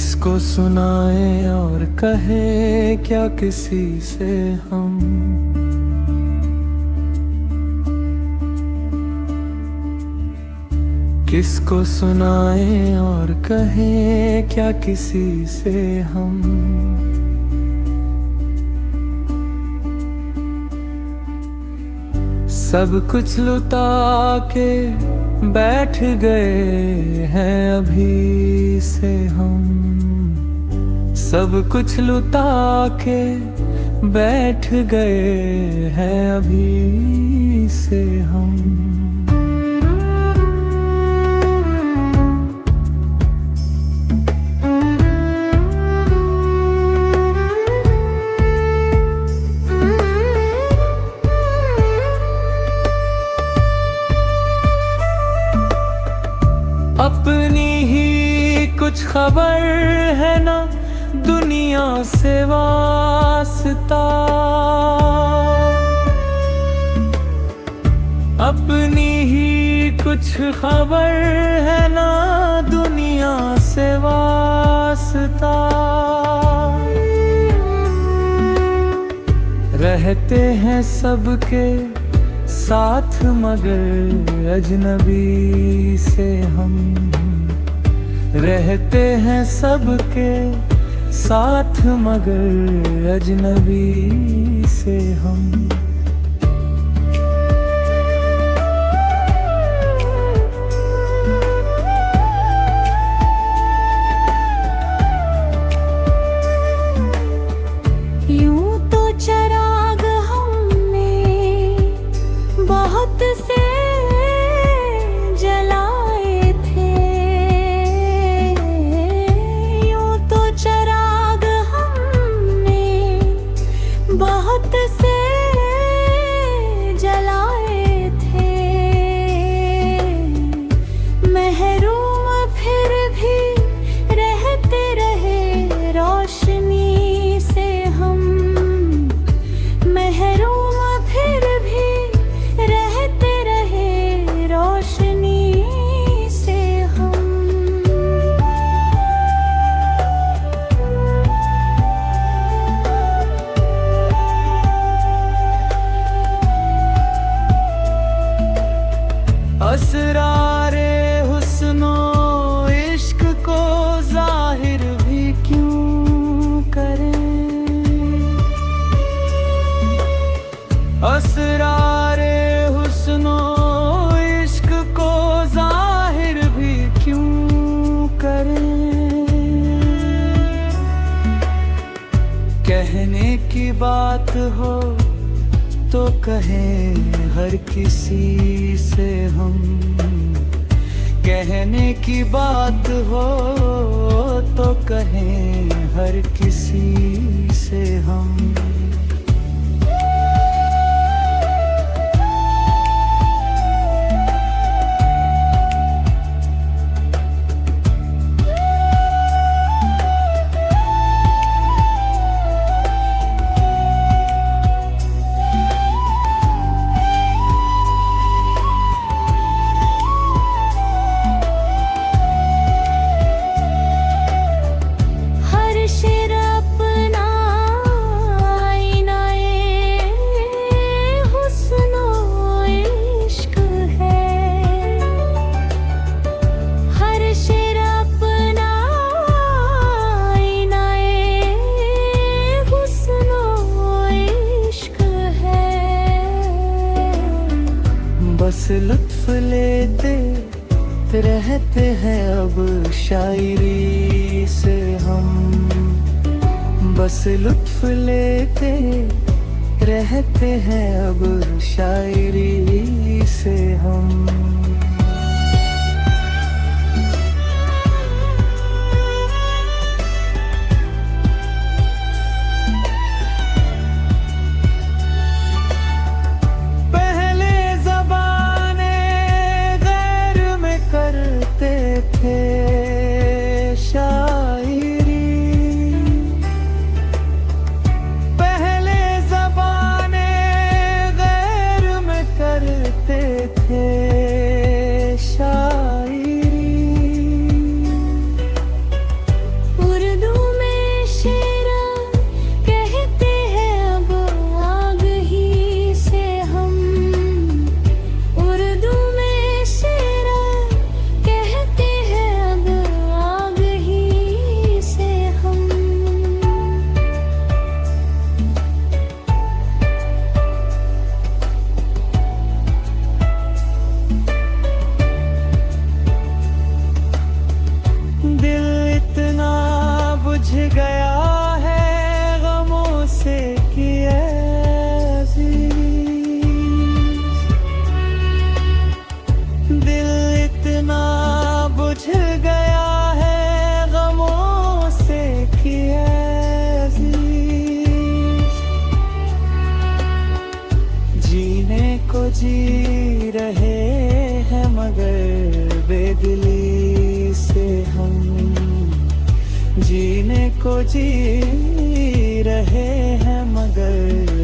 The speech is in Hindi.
किसको सुनाए और कहे क्या किसी से हम। किसको सुनाए और कहे क्या किसी से हम। सब कुछ लुटा के बैठ गए हैं अभी से हम। सब कुछ लुटा के बैठ गए हैं अभी से हम। अपनी ही कुछ खबर है ना दुनिया से वास्ता। अपनी ही कुछ खबर है ना दुनिया से वास्ता। रहते हैं सबके साथ मगर अजनबी से हम। रहते हैं सबके साथ मगर अजनबी से हम। यूं तो चराग हमने बहुत से जलाए थे। यूं तो चराग हमने बहुत से जलाए थे। महरूम फिर भी रहते रहे रोशनी से हम। महरूम फिर भी रहते रहे रोशनी से हम। असरारे हुस्नो इश्क को जाहिर भी क्यों करें। असरारे हुस्नो इश्क को जाहिर भी क्यों करें। कहने की बात हो तो कहें हर किसी से हम। कहने की बात हो तो कहें हर किसी से हम। हर शेर अपना आईना-ए हुस्नो इश्क है। हर शेर अपना आईना-ए हुस्नो इश्क है। बस लुत्फ लेते रहते हैं अब शायरी से हम। बस लुत्फ लेते रहते हैं अब शायरी से हम। पहले ज़बाने गैर में करते थे शायरी। पहले ज़बाने गैर में जी रहे हैं मगर बेदिली से हम, जीने को जी रहे हैं मगर